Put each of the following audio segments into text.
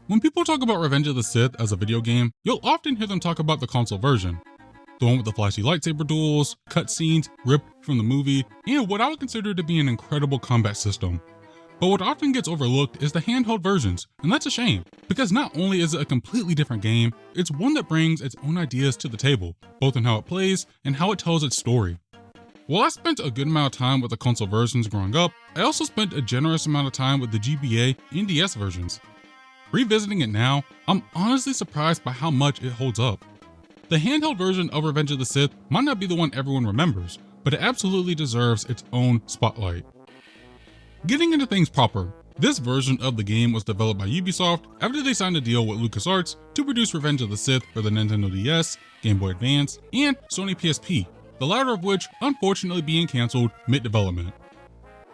When people talk about Revenge of the Sith as a video game, you'll often hear them talk about the console version. The one with the flashy lightsaber duels, cutscenes ripped from the movie, and what I would consider to be an incredible combat system. But what often gets overlooked is the handheld versions, and that's a shame, because not only is it a completely different game, it's one that brings its own ideas to the table, both in how it plays and how it tells its story. While I spent a good amount of time with the console versions growing up, I also spent a generous amount of time with the GBA and DS versions. Revisiting it now, I'm honestly surprised by how much it holds up. The handheld version of Revenge of the Sith might not be the one everyone remembers, but it absolutely deserves its own spotlight. Getting into things proper, this version of the game was developed by Ubisoft after they signed a deal with LucasArts to produce Revenge of the Sith for the Nintendo DS, Game Boy Advance, and Sony PSP, the latter of which unfortunately being cancelled mid-development.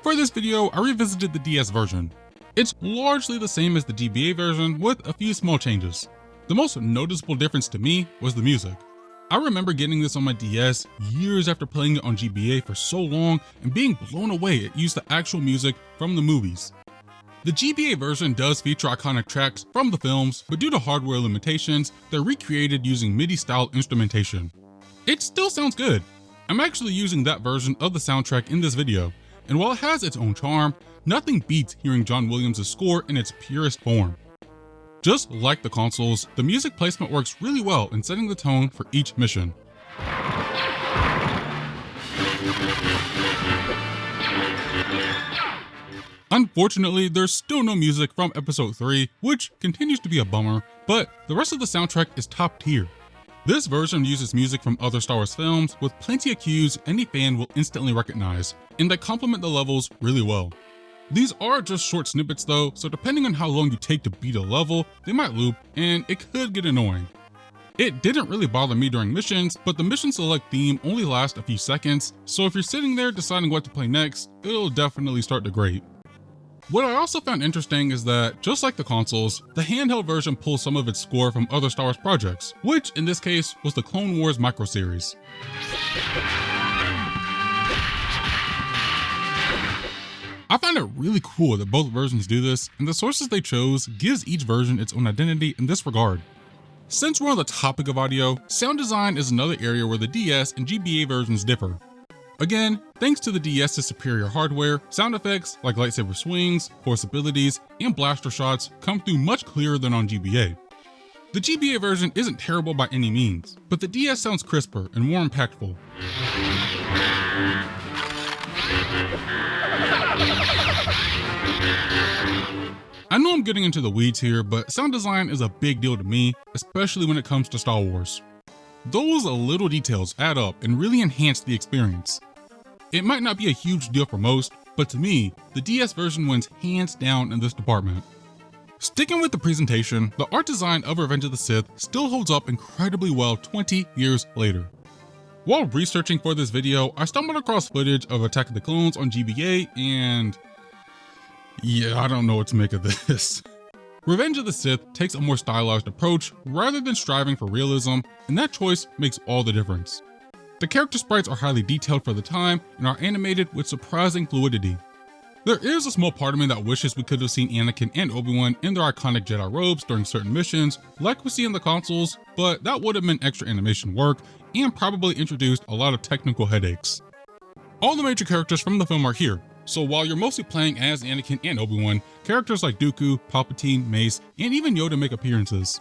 For this video, I revisited the DS version. It's largely the same as the GBA version with a few small changes. The most noticeable difference to me was the music. I remember getting this on my DS years after playing it on GBA for so long and being blown away it used the actual music from the movies. The GBA version does feature iconic tracks from the films, but due to hardware limitations, they're recreated using MIDI-style instrumentation. It still sounds good. I'm actually using that version of the soundtrack in this video, and while it has its own charm, nothing beats hearing John Williams' score in its purest form. Just like the consoles, the music placement works really well in setting the tone for each mission. Unfortunately, there's still no music from Episode 3, which continues to be a bummer, but the rest of the soundtrack is top tier. This version uses music from other Star Wars films with plenty of cues any fan will instantly recognize, and that complement the levels really well. These are just short snippets though, so depending on how long you take to beat a level, they might loop, and it could get annoying. It didn't really bother me during missions, but the mission select theme only lasts a few seconds, so if you're sitting there deciding what to play next, it'll definitely start to grate. What I also found interesting is that, just like the consoles, the handheld version pulls some of its score from other Star Wars projects, which in this case was the Clone Wars micro-series. I find it really cool that both versions do this, and the sources they chose gives each version its own identity in this regard. Since we're on the topic of audio, sound design is another area where the DS and GBA versions differ. Again, thanks to the DS's superior hardware, sound effects like lightsaber swings, force abilities, and blaster shots come through much clearer than on GBA. The GBA version isn't terrible by any means, but the DS sounds crisper and more impactful. I know I'm getting into the weeds here, but sound design is a big deal to me, especially when it comes to Star Wars. Those little details add up and really enhance the experience. It might not be a huge deal for most, but to me, the DS version wins hands down in this department. Sticking with the presentation, the art design of Revenge of the Sith still holds up incredibly well 20 years later. While researching for this video, I stumbled across footage of Attack of the Clones on GBA and yeah, I don't know what to make of this. Revenge of the Sith takes a more stylized approach rather than striving for realism, and that choice makes all the difference. The character sprites are highly detailed for the time and are animated with surprising fluidity. There is a small part of me that wishes we could have seen Anakin and Obi-Wan in their iconic Jedi robes during certain missions, like we see in the consoles, but that would have been extra animation work and probably introduced a lot of technical headaches. All the major characters from the film are here, so while you're mostly playing as Anakin and Obi-Wan, characters like Dooku, Palpatine, Mace, and even Yoda make appearances.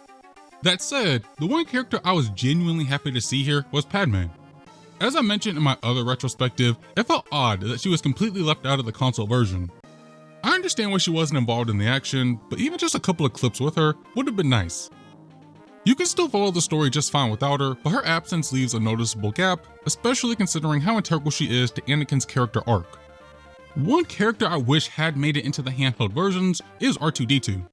That said, the one character I was genuinely happy to see here was Padme. As I mentioned in my other retrospective, it felt odd that she was completely left out of the console version. I understand why she wasn't involved in the action, but even just a couple of clips with her would have been nice. You can still follow the story just fine without her, but her absence leaves a noticeable gap, especially considering how integral she is to Anakin's character arc. One character I wish had made it into the handheld versions is R2-D2.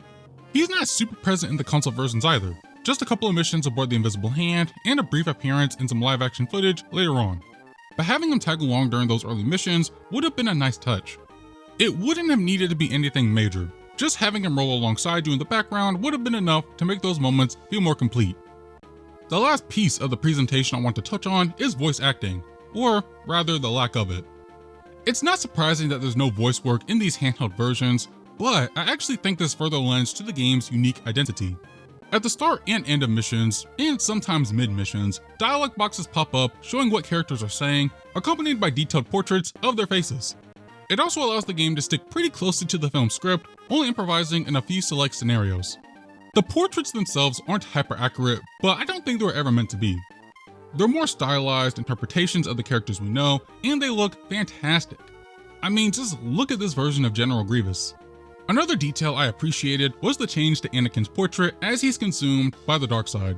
He's not super present in the console versions either, just a couple of missions aboard the Invisible Hand and a brief appearance in some live action footage later on. But having him tag along during those early missions would have been a nice touch. It wouldn't have needed to be anything major, just having him roll alongside you in the background would have been enough to make those moments feel more complete. The last piece of the presentation I want to touch on is voice acting, or rather the lack of it. It's not surprising that there's no voice work in these handheld versions, but I actually think this further lends to the game's unique identity. At the start and end of missions, and sometimes mid-missions, dialogue boxes pop up showing what characters are saying, accompanied by detailed portraits of their faces. It also allows the game to stick pretty closely to the film script, only improvising in a few select scenarios. The portraits themselves aren't hyper-accurate, but I don't think they were ever meant to be. They're more stylized interpretations of the characters we know, and they look fantastic. I mean, just look at this version of General Grievous. Another detail I appreciated was the change to Anakin's portrait as he's consumed by the dark side.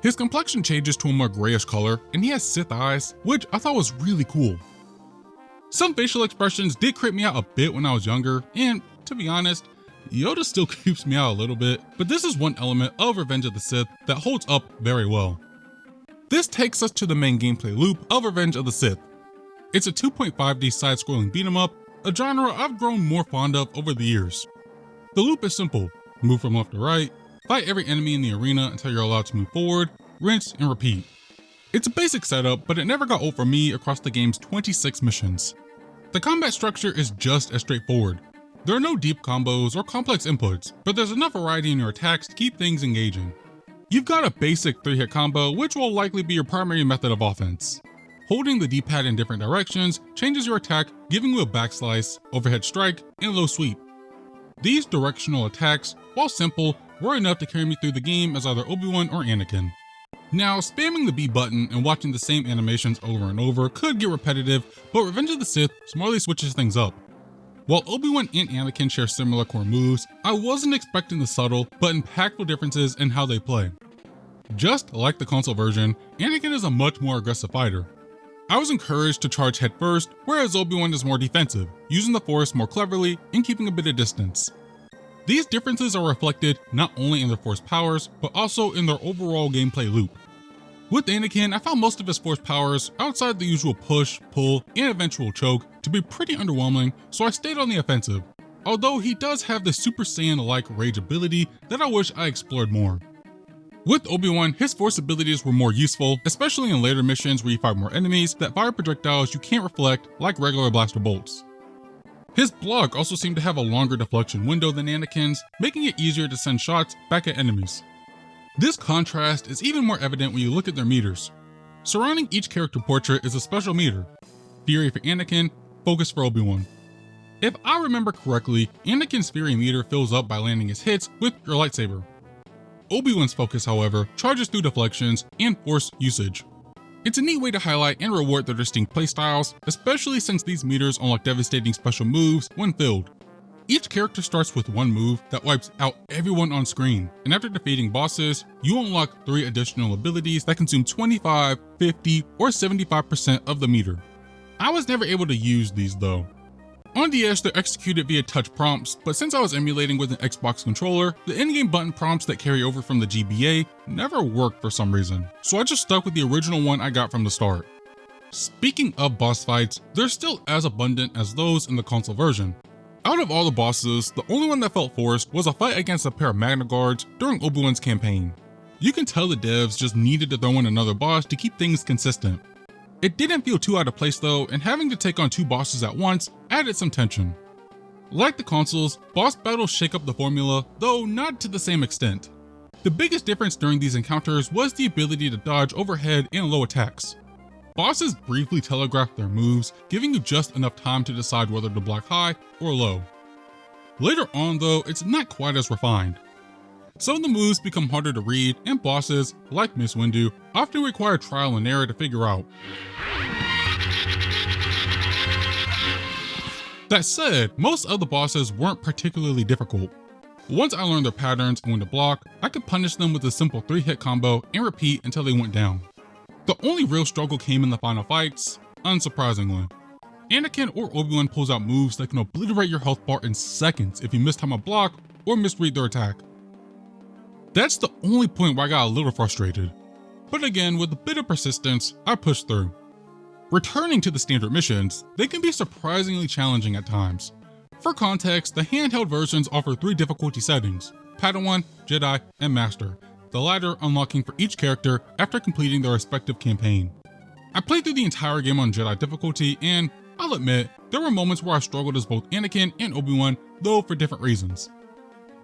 His complexion changes to a more grayish color, and he has Sith eyes, which I thought was really cool. Some facial expressions did creep me out a bit when I was younger, and to be honest, Yoda still creeps me out a little bit, but this is one element of Revenge of the Sith that holds up very well. This takes us to the main gameplay loop of Revenge of the Sith. It's a 2.5D side-scrolling beat-em-up, a genre I've grown more fond of over the years. The loop is simple: move from left to right, fight every enemy in the arena until you're allowed to move forward, rinse and repeat. It's a basic setup, but it never got old for me across the game's 26 missions. The combat structure is just as straightforward. There are no deep combos or complex inputs, but there's enough variety in your attacks to keep things engaging. You've got a basic 3-hit combo, which will likely be your primary method of offense. Holding the D-pad in different directions changes your attack, giving you a backslice, overhead strike, and low sweep. These directional attacks, while simple, were enough to carry me through the game as either Obi-Wan or Anakin. Now, spamming the B button and watching the same animations over and over could get repetitive, but Revenge of the Sith smartly switches things up. While Obi-Wan and Anakin share similar core moves, I wasn't expecting the subtle but impactful differences in how they play. Just like the console version, Anakin is a much more aggressive fighter. I was encouraged to charge head first, whereas Obi-Wan is more defensive, using the Force more cleverly and keeping a bit of distance. These differences are reflected not only in their Force powers, but also in their overall gameplay loop. With Anakin, I found most of his Force powers, outside the usual push, pull, and eventual choke, to be pretty underwhelming, so I stayed on the offensive, although he does have the Super Saiyan-like rage ability that I wish I explored more. With Obi-Wan, his Force abilities were more useful, especially in later missions where you fight more enemies that fire projectiles you can't reflect like regular blaster bolts. His block also seemed to have a longer deflection window than Anakin's, making it easier to send shots back at enemies. This contrast is even more evident when you look at their meters. Surrounding each character portrait is a special meter: Fury for Anakin, Focus for Obi-Wan. If I remember correctly, Anakin's Fury meter fills up by landing his hits with your lightsaber. Obi-Wan's Focus, however, charges through deflections and Force usage. It's a neat way to highlight and reward their distinct playstyles, especially since these meters unlock devastating special moves when filled. Each character starts with one move that wipes out everyone on screen, and after defeating bosses, you unlock 3 additional abilities that consume 25, 50, or 75% of the meter. I was never able to use these though. On DS, they're executed via touch prompts, but since I was emulating with an Xbox controller, the in-game button prompts that carry over from the GBA never worked for some reason, so I just stuck with the original one I got from the start. Speaking of boss fights, they're still as abundant as those in the console version. Out of all the bosses, the only one that felt forced was a fight against a pair of Magna Guards during Obi-Wan's campaign. You can tell the devs just needed to throw in another boss to keep things consistent. It didn't feel too out of place though, and having to take on 2 bosses at once added some tension. Like the consoles, boss battles shake up the formula, though not to the same extent. The biggest difference during these encounters was the ability to dodge overhead and low attacks. Bosses briefly telegraph their moves, giving you just enough time to decide whether to block high or low. Later on though, it's not quite as refined. Some of the moves become harder to read, and bosses, like Miss Windu, often require trial and error to figure out. That said, most of the bosses weren't particularly difficult. Once I learned their patterns and when to block, I could punish them with a simple 3-hit combo and repeat until they went down. The only real struggle came in the final fights, unsurprisingly. Anakin or Obi-Wan pulls out moves that can obliterate your health bar in seconds if you mistime a block or misread their attack. That's the only point where I got a little frustrated. But again, with a bit of persistence, I pushed through. Returning to the standard missions, they can be surprisingly challenging at times. For context, the handheld versions offer 3 difficulty settings: Padawan, Jedi, and Master, the latter unlocking for each character after completing their respective campaign. I played through the entire game on Jedi difficulty, and I'll admit, there were moments where I struggled as both Anakin and Obi-Wan, though for different reasons.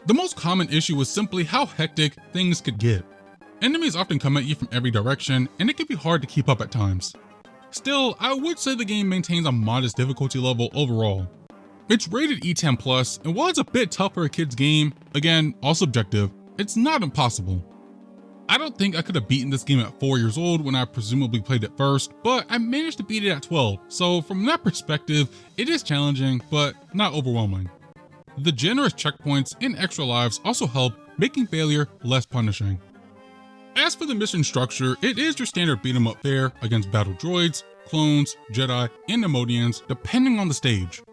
The most common issue was simply how hectic things could get. Enemies often come at you from every direction, and it can be hard to keep up at times. Still, I would say the game maintains a modest difficulty level overall. It's rated E10+, and while it's a bit tough for a kid's game, again, all subjective, it's not impossible. I don't think I could have beaten this game at 4 years old when I presumably played it first, but I managed to beat it at 12, so from that perspective, it is challenging, but not overwhelming. The generous checkpoints and extra lives also help, making failure less punishing. As for the mission structure, it is your standard beat-em-up fare against battle droids, clones, Jedi, and Nemodians, depending on the stage.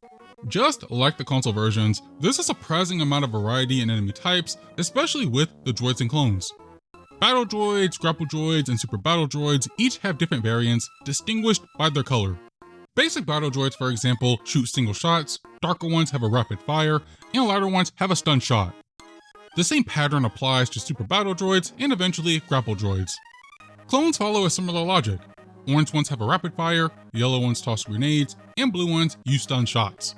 Just like the console versions, there's a surprising amount of variety in enemy types, especially with the droids and clones. Battle droids, grapple droids, and super battle droids each have different variants, distinguished by their color. Basic battle droids, for example, shoot single shots, darker ones have a rapid fire, and lighter ones have a stun shot. The same pattern applies to super battle droids and eventually grapple droids. Clones follow a similar logic. Orange ones have a rapid fire, yellow ones toss grenades, and blue ones use stun shots.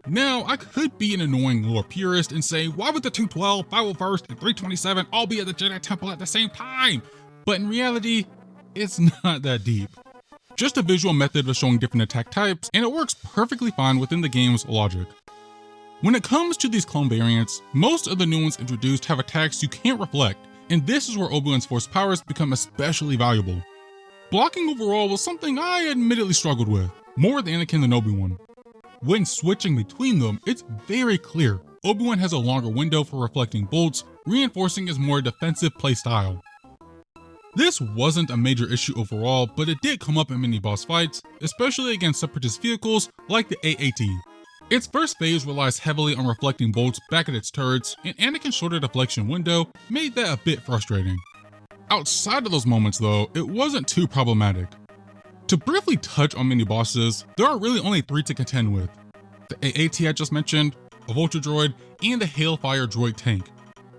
Now, I could be an annoying lore purist and say, why would the 212, 501st, and 327 all be at the Jedi Temple at the same time? But in reality, it's not that deep. Just a visual method of showing different attack types, and it works perfectly fine within the game's logic. When it comes to these clone variants, most of the new ones introduced have attacks you can't reflect, and this is where Obi-Wan's force powers become especially valuable. Blocking overall was something I admittedly struggled with, more with Anakin than Obi-Wan. When switching between them, it's very clear Obi-Wan has a longer window for reflecting bolts, reinforcing his more defensive playstyle. This wasn't a major issue overall, but it did come up in many boss fights, especially against separatist vehicles like the AAT. Its first phase relies heavily on reflecting bolts back at its turrets, and Anakin's shorter deflection window made that a bit frustrating. Outside of those moments though, it wasn't too problematic. To briefly touch on mini bosses, there are really only 3 to contend with. The AAT I just mentioned, a Vulture droid, and the Hailfire droid tank.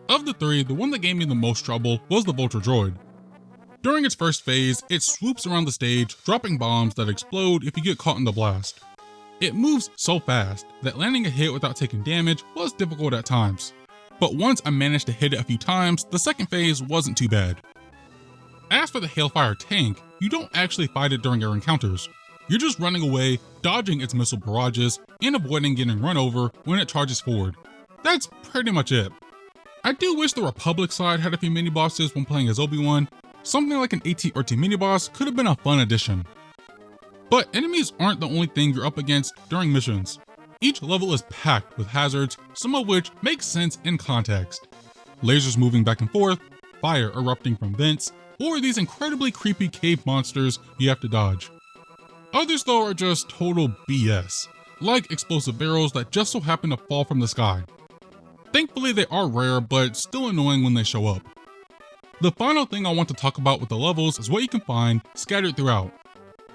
Of the 3, the one that gave me the most trouble was the Vulture droid. During its first phase, it swoops around the stage, dropping bombs that explode if you get caught in the blast. It moves so fast that landing a hit without taking damage was difficult at times. But once I managed to hit it a few times, the second phase wasn't too bad. As for the Hailfire tank, you don't actually fight it during your encounters. You're just running away, dodging its missile barrages, and avoiding getting run over when it charges forward. That's pretty much it. I do wish the Republic side had a few mini-bosses when playing as Obi-Wan. Something like an AT-RT mini-boss could have been a fun addition. But enemies aren't the only thing you're up against during missions. Each level is packed with hazards, some of which make sense in context. Lasers moving back and forth, fire erupting from vents, or these incredibly creepy cave monsters you have to dodge. Others though are just total BS, like explosive barrels that just so happen to fall from the sky. Thankfully they are rare, but still annoying when they show up. The final thing I want to talk about with the levels is what you can find scattered throughout.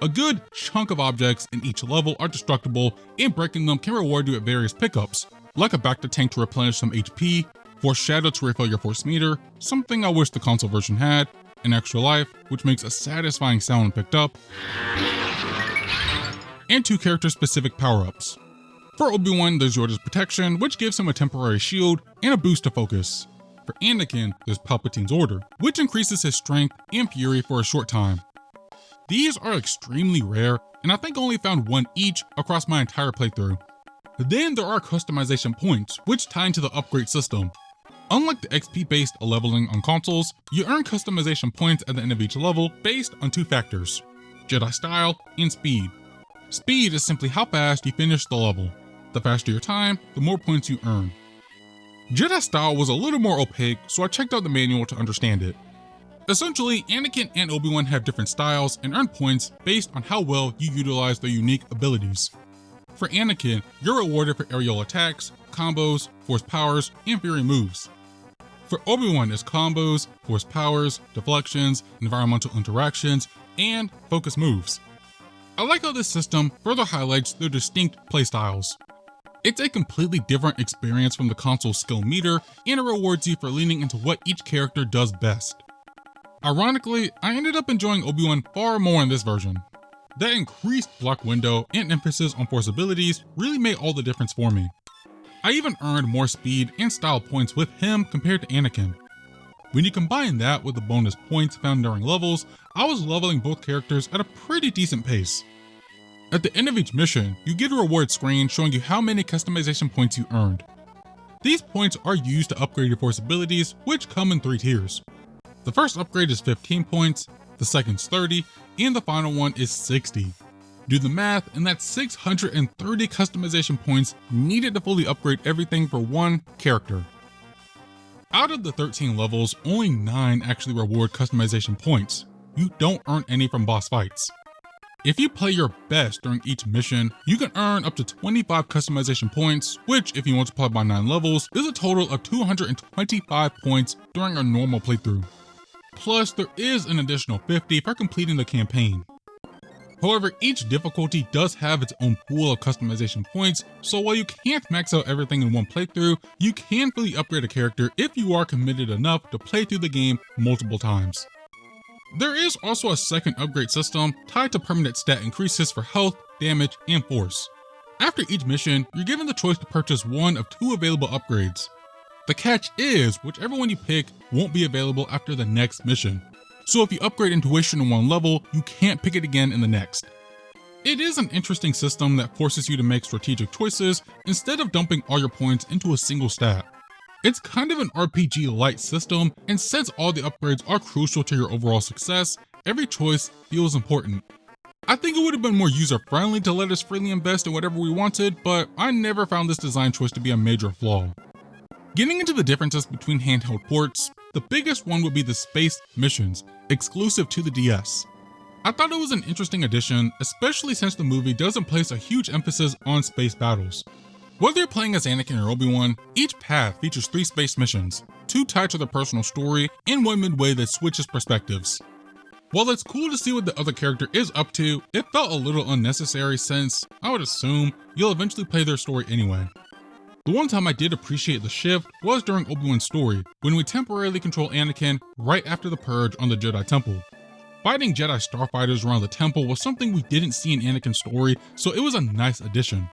A good chunk of objects in each level are destructible, and breaking them can reward you at various pickups, like a Bacta tank to replenish some HP, Force Shadow to refill your force meter, something I wish the console version had, an extra life, which makes a satisfying sound when picked up, and 2 character-specific power-ups. For Obi-Wan, there's Yoda's Protection, which gives him a temporary shield and a boost to focus. For Anakin, there's Palpatine's Order, which increases his strength and fury for a short time. These are extremely rare, and I think I only found 1 each across my entire playthrough. Then there are customization points, which tie into the upgrade system. Unlike the XP-based leveling on consoles, you earn customization points at the end of each level based on 2 factors: Jedi style and speed. Speed is simply how fast you finish the level. The faster your time, the more points you earn. Jedi style was a little more opaque, so I checked out the manual to understand it. Essentially, Anakin and Obi-Wan have different styles and earn points based on how well you utilize their unique abilities. For Anakin, you're rewarded for aerial attacks, combos, force powers, and fury moves. For Obi-Wan is combos, force powers, deflections, environmental interactions, and focus moves. I like how this system further highlights their distinct playstyles. It's a completely different experience from the console's skill meter, and it rewards you for leaning into what each character does best. Ironically, I ended up enjoying Obi-Wan far more in this version. That increased block window and emphasis on force abilities really made all the difference for me. I even earned more speed and style points with him compared to Anakin. When you combine that with the bonus points found during levels, I was leveling both characters at a pretty decent pace. At the end of each mission, you get a reward screen showing you how many customization points you earned. These points are used to upgrade your force abilities, which come in 3 tiers. The first upgrade is 15 points, the second's 30, and the final one is 60. Do the math, and that's 630 customization points needed to fully upgrade everything for one character. Out of the 13 levels, only 9 actually reward customization points. You don't earn any from boss fights. If you play your best during each mission, you can earn up to 25 customization points, which, if you multiply by 9 levels, is a total of 225 points during a normal playthrough. Plus, there is an additional 50 for completing the campaign. However, each difficulty does have its own pool of customization points, so while you can't max out everything in one playthrough, you can fully upgrade a character if you are committed enough to play through the game multiple times. There is also a second upgrade system tied to permanent stat increases for health, damage, and force. After each mission, you're given the choice to purchase one of 2 available upgrades. The catch is, whichever one you pick won't be available after the next mission. So if you upgrade intuition in one level, you can't pick it again in the next. It is an interesting system that forces you to make strategic choices instead of dumping all your points into a single stat. It's kind of an RPG-light system, and since all the upgrades are crucial to your overall success, every choice feels important. I think it would have been more user-friendly to let us freely invest in whatever we wanted, but I never found this design choice to be a major flaw. Getting into the differences between handheld ports, the biggest one would be the space missions, exclusive to the DS. I thought it was an interesting addition, especially since the movie doesn't place a huge emphasis on space battles. Whether you're playing as Anakin or Obi-Wan, each path features 3 space missions, 2 tied to their personal story, and 1 midway that switches perspectives. While it's cool to see what the other character is up to, it felt a little unnecessary since, I would assume, you'll eventually play their story anyway. The one time I did appreciate the shift was during Obi-Wan's story, when we temporarily control Anakin right after the purge on the Jedi Temple. Fighting Jedi starfighters around the temple was something we didn't see in Anakin's story, so it was a nice addition.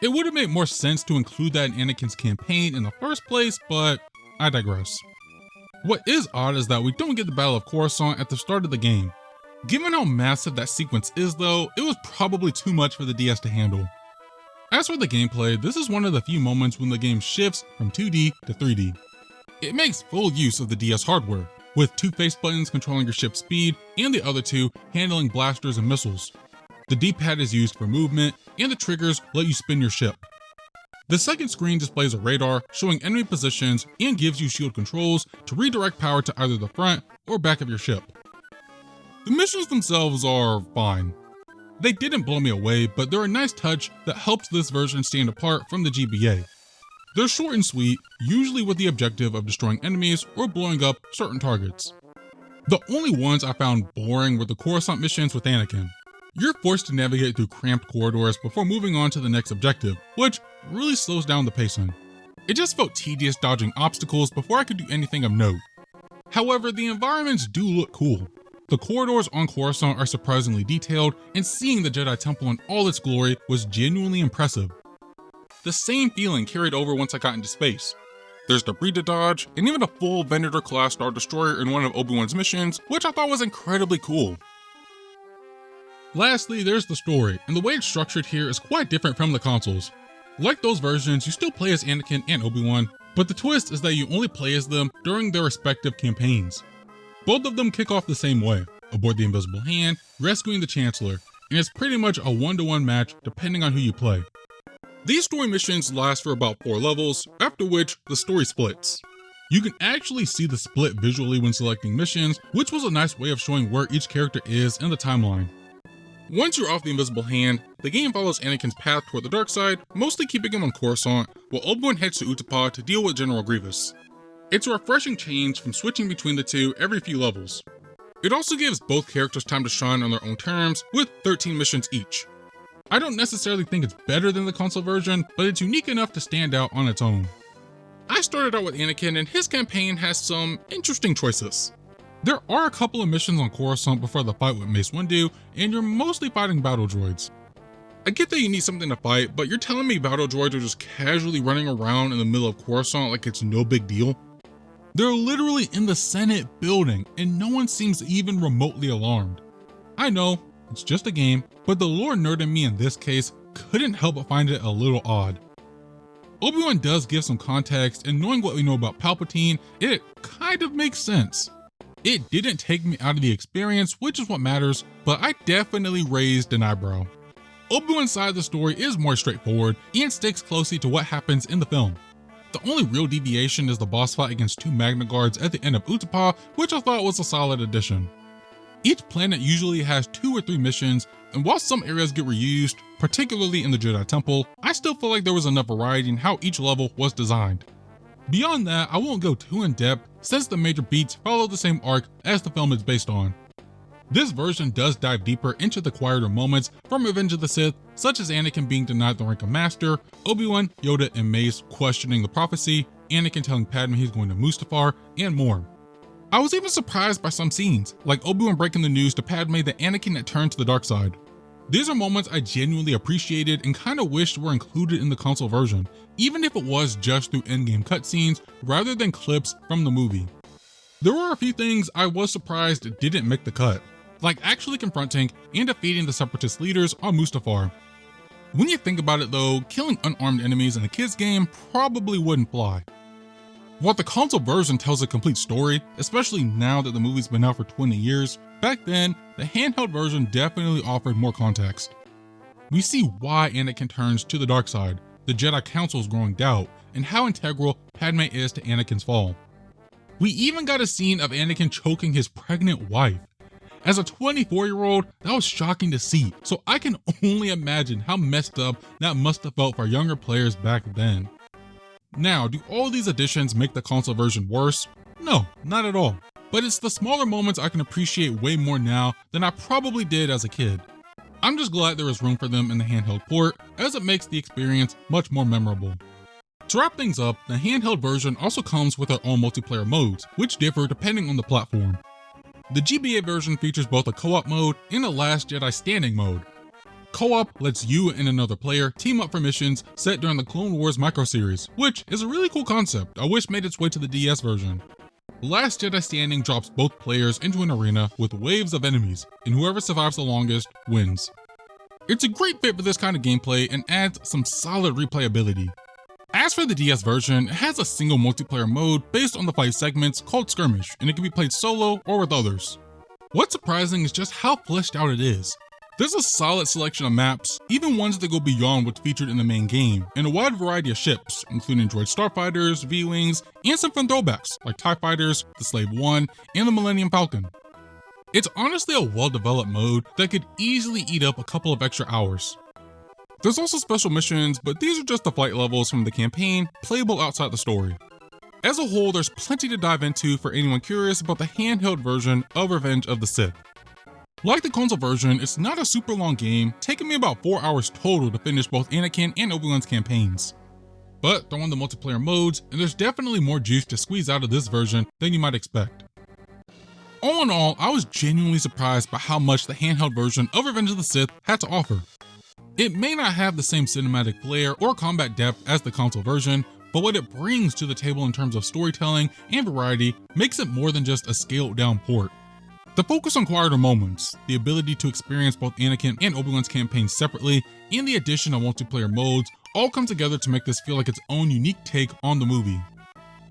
It would have made more sense to include that in Anakin's campaign in the first place, but I digress. What is odd is that we don't get the Battle of Coruscant at the start of the game. Given how massive that sequence is though, it was probably too much for the DS to handle. As for the gameplay, this is one of the few moments when the game shifts from 2D to 3D. It makes full use of the DS hardware, with 2 face buttons controlling your ship's speed and the other 2 handling blasters and missiles. The D-pad is used for movement, and the triggers let you spin your ship. The second screen displays a radar showing enemy positions and gives you shield controls to redirect power to either the front or back of your ship. The missions themselves are fine. They didn't blow me away, but they're a nice touch that helps this version stand apart from the GBA. They're short and sweet, usually with the objective of destroying enemies or blowing up certain targets. The only ones I found boring were the Coruscant missions with Anakin. You're forced to navigate through cramped corridors before moving on to the next objective, which really slows down the pacing. It just felt tedious dodging obstacles before I could do anything of note. However, the environments do look cool. The corridors on Coruscant are surprisingly detailed, and seeing the Jedi Temple in all its glory was genuinely impressive. The same feeling carried over once I got into space. There's debris to dodge, and even a full Venator-class Star Destroyer in one of Obi-Wan's missions, which I thought was incredibly cool. Lastly, there's the story, and the way it's structured here is quite different from the consoles. Like those versions, you still play as Anakin and Obi-Wan, but the twist is that you only play as them during their respective campaigns. Both of them kick off the same way, aboard the Invisible Hand, rescuing the Chancellor, and it's pretty much a 1-to-1 match depending on who you play. These story missions last for about 4 levels, after which the story splits. You can actually see the split visually when selecting missions, which was a nice way of showing where each character is in the timeline. Once you're off the Invisible Hand, the game follows Anakin's path toward the dark side, mostly keeping him on Coruscant, while Obi-Wan heads to Utapau to deal with General Grievous. It's a refreshing change from switching between the two every few levels. It also gives both characters time to shine on their own terms, with 13 missions each. I don't necessarily think it's better than the console version, but it's unique enough to stand out on its own. I started out with Anakin, and his campaign has some interesting choices. There are a couple of missions on Coruscant before the fight with Mace Windu, and you're mostly fighting battle droids. I get that you need something to fight, but you're telling me battle droids are just casually running around in the middle of Coruscant like it's no big deal? They're literally in the Senate building, and no one seems even remotely alarmed. I know, it's just a game, but the lore nerd in me in this case couldn't help but find it a little odd. Obi-Wan does give some context, and knowing what we know about Palpatine, it kind of makes sense. It didn't take me out of the experience, which is what matters, but I definitely raised an eyebrow. Obi-Wan's side of the story is more straightforward and sticks closely to what happens in the film. The only real deviation is the boss fight against 2 Magna Guards at the end of Utapau, which I thought was a solid addition. Each planet usually has 2 or 3 missions, and while some areas get reused, particularly in the Jedi Temple, I still feel like there was enough variety in how each level was designed. Beyond that, I won't go too in depth since the major beats follow the same arc as the film is based on. This version does dive deeper into the quieter moments from Revenge of the Sith, such as Anakin being denied the rank of Master, Obi-Wan, Yoda, and Mace questioning the prophecy, Anakin telling Padme he's going to Mustafar, and more. I was even surprised by some scenes, like Obi-Wan breaking the news to Padme that Anakin had turned to the dark side. These are moments I genuinely appreciated and kinda wished were included in the console version, even if it was just through in-game cutscenes rather than clips from the movie. There were a few things I was surprised didn't make the cut, like actually confronting and defeating the Separatist leaders on Mustafar. When you think about it though, killing unarmed enemies in a kid's game probably wouldn't fly. While the console version tells a complete story, especially now that the movie's been out for 20 years, back then, the handheld version definitely offered more context. We see why Anakin turns to the dark side, the Jedi Council's growing doubt, and how integral Padme is to Anakin's fall. We even got a scene of Anakin choking his pregnant wife. As a 24-year-old, that was shocking to see, so I can only imagine how messed up that must have felt for younger players back then. Now, do all these additions make the console version worse? No, not at all. But it's the smaller moments I can appreciate way more now than I probably did as a kid. I'm just glad there is room for them in the handheld port, as it makes the experience much more memorable. To wrap things up, the handheld version also comes with their own multiplayer modes, which differ depending on the platform. The GBA version features both a co-op mode and a Last Jedi Standing mode. Co-op lets you and another player team up for missions set during the Clone Wars micro-series, which is a really cool concept I wish made its way to the DS version. Last Jedi Standing drops both players into an arena with waves of enemies, and whoever survives the longest wins. It's a great fit for this kind of gameplay and adds some solid replayability. As for the DS version, it has a single multiplayer mode based on the fight segments called Skirmish, and it can be played solo or with others. What's surprising is just how fleshed out it is. There's a solid selection of maps, even ones that go beyond what's featured in the main game, and a wide variety of ships, including droid starfighters, V-Wings, and some fun throwbacks like TIE Fighters, the Slave One, and the Millennium Falcon. It's honestly a well-developed mode that could easily eat up a couple of extra hours. There's also special missions, but these are just the flight levels from the campaign, playable outside the story. As a whole, there's plenty to dive into for anyone curious about the handheld version of Revenge of the Sith. Like the console version, it's not a super long game, taking me about 4 hours total to finish both Anakin and Obi-Wan's campaigns. But throw in the multiplayer modes, and there's definitely more juice to squeeze out of this version than you might expect. All in all, I was genuinely surprised by how much the handheld version of Revenge of the Sith had to offer. It may not have the same cinematic flair or combat depth as the console version, but what it brings to the table in terms of storytelling and variety makes it more than just a scaled down port. The focus on quieter moments, the ability to experience both Anakin and Obi-Wan's campaigns separately, and the addition of multiplayer modes all come together to make this feel like its own unique take on the movie.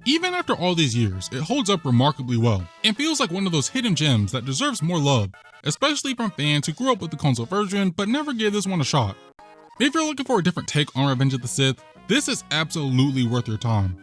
Even after all these years, it holds up remarkably well, and feels like one of those hidden gems that deserves more love, especially from fans who grew up with the console version but never gave this one a shot. If you're looking for a different take on Revenge of the Sith, this is absolutely worth your time.